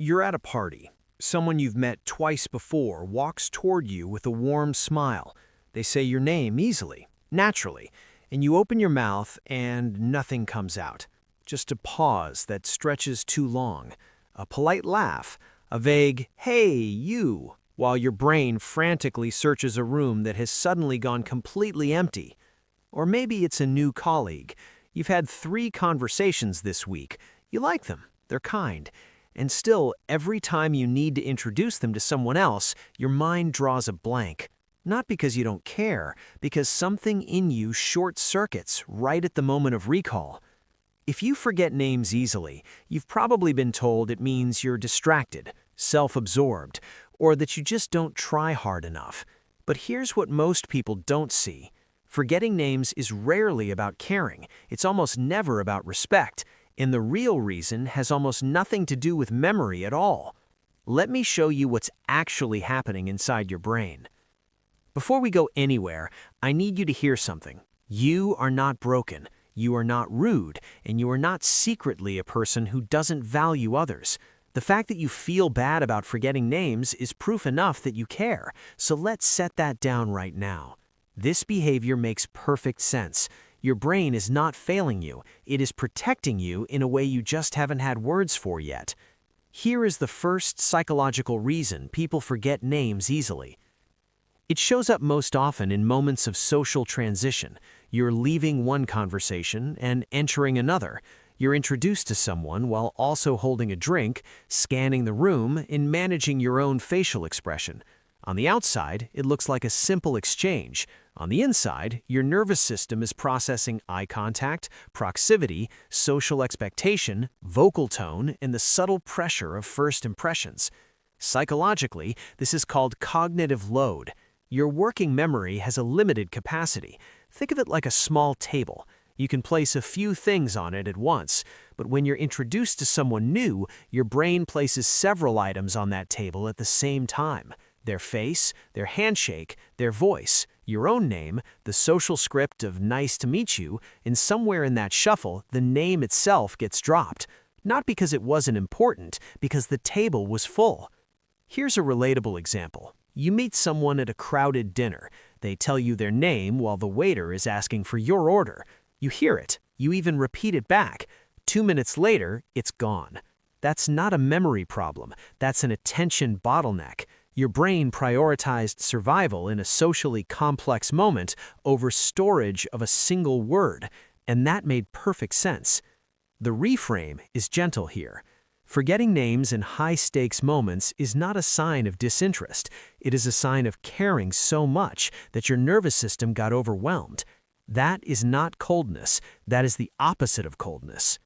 You're at a party. Someone you've met twice before walks toward you with a warm smile. They say your name easily, naturally, and you open your mouth and nothing comes out. Just a pause that stretches too long, a polite laugh, a vague, "Hey, you," while your brain frantically searches a room that has suddenly gone completely empty. Or maybe it's a new colleague. You've had 3 conversations this week. You like them, they're kind. And still, every time you need to introduce them to someone else, your mind draws a blank. Not because you don't care, because something in you short-circuits right at the moment of recall. If you forget names easily, you've probably been told it means you're distracted, self-absorbed, or that you just don't try hard enough. But here's what most people don't see. Forgetting names is rarely about caring. It's almost never about respect. And the real reason has almost nothing to do with memory at all. Let me show you what's actually happening inside your brain. Before we go anywhere, I need you to hear something. You are not broken, you are not rude, and you are not secretly a person who doesn't value others. The fact that you feel bad about forgetting names is proof enough that you care, so let's set that down right now. This behavior makes perfect sense. Your brain is not failing you, it is protecting you in a way you just haven't had words for yet. Here is the first psychological reason people forget names easily. It shows up most often in moments of social transition. You're leaving one conversation and entering another. You're introduced to someone while also holding a drink, scanning the room, and managing your own facial expression. On the outside, it looks like a simple exchange. On the inside, your nervous system is processing eye contact, proximity, social expectation, vocal tone, and the subtle pressure of first impressions. Psychologically, this is called cognitive load. Your working memory has a limited capacity. Think of it like a small table. You can place a few things on it at once, but when you're introduced to someone new, your brain places several items on that table at the same time. Their face, their handshake, their voice, your own name, the social script of "nice to meet you," and somewhere in that shuffle, the name itself gets dropped. Not because it wasn't important, because the table was full. Here's a relatable example. You meet someone at a crowded dinner. They tell you their name while the waiter is asking for your order. You hear it. You even repeat it back. 2 minutes later, it's gone. That's not a memory problem. That's an attention bottleneck. Your brain prioritized survival in a socially complex moment over storage of a single word, and that made perfect sense. The reframe is gentle here. Forgetting names in high-stakes moments is not a sign of disinterest. It is a sign of caring so much that your nervous system got overwhelmed. That is not coldness. That is the opposite of coldness.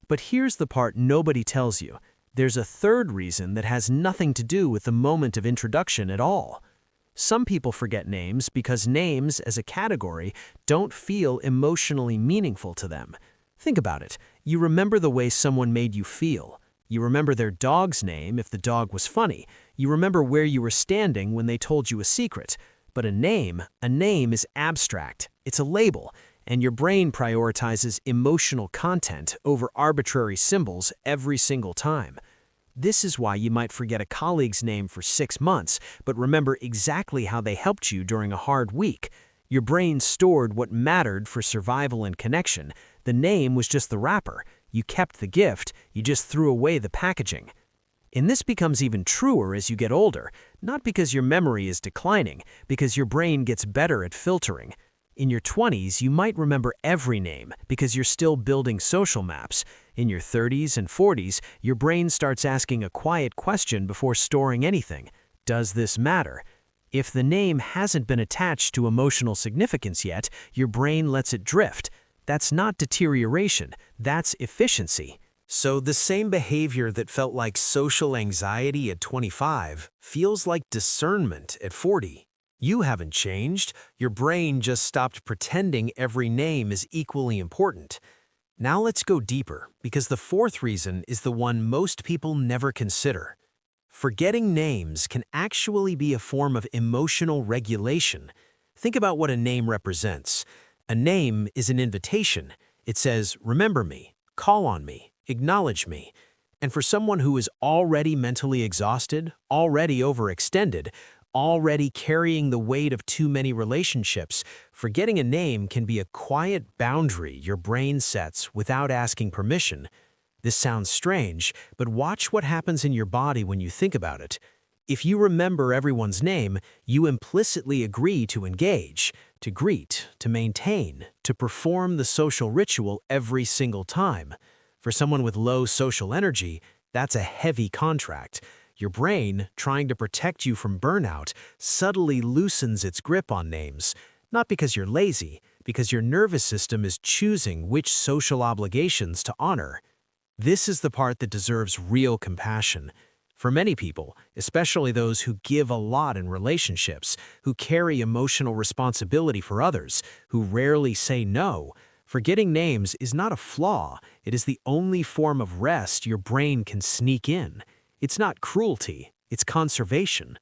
But here's the part nobody tells you. There's a third reason that has nothing to do with the moment of introduction at all. Some people forget names because names, as a category, don't feel emotionally meaningful to them. Think about it. You remember the way someone made you feel. You remember their dog's name if the dog was funny. You remember where you were standing when they told you a secret. But a name is abstract. It's a label. And your brain prioritizes emotional content over arbitrary symbols every single time. This is why you might forget a colleague's name for 6 months, but remember exactly how they helped you during a hard week. Your brain stored what mattered for survival and connection. The name was just the wrapper. You kept the gift, you just threw away the packaging. And this becomes even truer as you get older, not because your memory is declining, because your brain gets better at filtering. In your 20s, you might remember every name because you're still building social maps. In your 30s and 40s, your brain starts asking a quiet question before storing anything. Does this matter? If the name hasn't been attached to emotional significance yet, your brain lets it drift. That's not deterioration, that's efficiency. So the same behavior that felt like social anxiety at 25 feels like discernment at 40. You haven't changed, your brain just stopped pretending every name is equally important. Now let's go deeper, because the fourth reason is the one most people never consider. Forgetting names can actually be a form of emotional regulation. Think about what a name represents. A name is an invitation. It says, remember me, call on me, acknowledge me. And for someone who is already mentally exhausted, already overextended, already carrying the weight of too many relationships, forgetting a name can be a quiet boundary your brain sets without asking permission. This sounds strange, but watch what happens in your body when you think about it. If you remember everyone's name, you implicitly agree to engage, to greet, to maintain, to perform the social ritual every single time. For someone with low social energy, that's a heavy contract. Your brain, trying to protect you from burnout, subtly loosens its grip on names, not because you're lazy, because your nervous system is choosing which social obligations to honor. This is the part that deserves real compassion. For many people, especially those who give a lot in relationships, who carry emotional responsibility for others, who rarely say no, forgetting names is not a flaw. It is the only form of rest your brain can sneak in. It's not cruelty, it's conservation.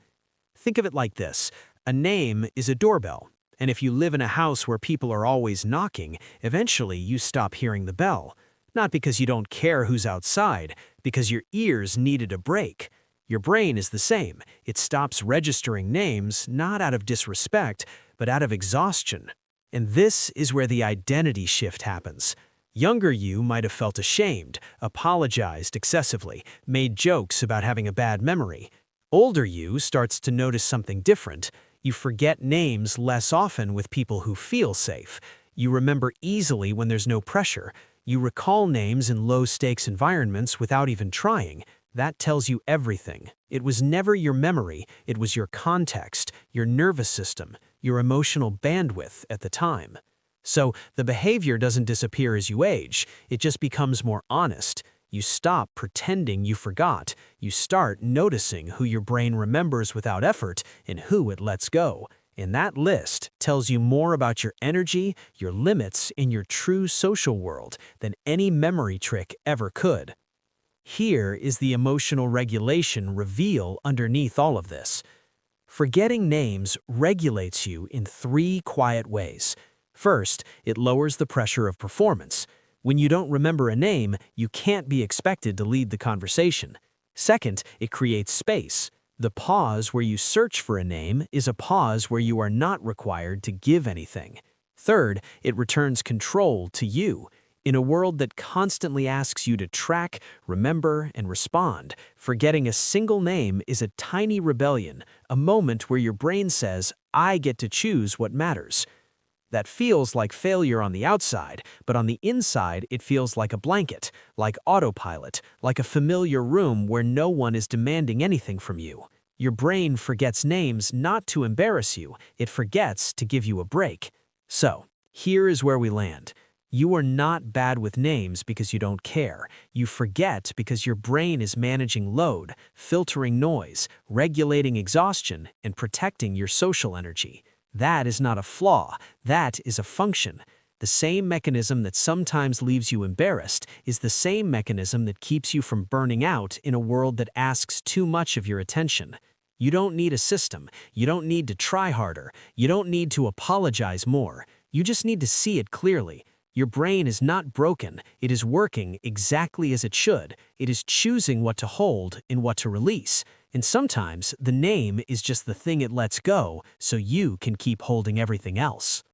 Think of it like this. A name is a doorbell, and if you live in a house where people are always knocking, eventually you stop hearing the bell. Not because you don't care who's outside, because your ears needed a break. Your brain is the same. It stops registering names, not out of disrespect, but out of exhaustion. And this is where the identity shift happens. Younger you might have felt ashamed, apologized excessively, made jokes about having a bad memory. Older you starts to notice something different. You forget names less often with people who feel safe. You remember easily when there's no pressure. You recall names in low-stakes environments without even trying. That tells you everything. It was never your memory, it was your context, your nervous system, your emotional bandwidth at the time. So the behavior doesn't disappear as you age, it just becomes more honest. You stop pretending you forgot. You start noticing who your brain remembers without effort and who it lets go. And that list tells you more about your energy, your limits, and your true social world than any memory trick ever could. Here is the emotional regulation reveal underneath all of this. Forgetting names regulates you in 3 quiet ways. First, it lowers the pressure of performance. When you don't remember a name, you can't be expected to lead the conversation. Second, it creates space. The pause where you search for a name is a pause where you are not required to give anything. Third, it returns control to you. In a world that constantly asks you to track, remember, and respond, forgetting a single name is a tiny rebellion, a moment where your brain says, I get to choose what matters. That feels like failure on the outside, but on the inside it feels like a blanket, like autopilot, like a familiar room where no one is demanding anything from you. Your brain forgets names not to embarrass you, it forgets to give you a break. So, here is where we land. You are not bad with names because you don't care. You forget because your brain is managing load, filtering noise, regulating exhaustion, and protecting your social energy. That is not a flaw, that is a function. The same mechanism that sometimes leaves you embarrassed is the same mechanism that keeps you from burning out in a world that asks too much of your attention. You don't need a system, you don't need to try harder, you don't need to apologize more. You just need to see it clearly. Your brain is not broken, it is working exactly as it should. It is choosing what to hold and what to release. And sometimes the name is just the thing it lets go so you can keep holding everything else.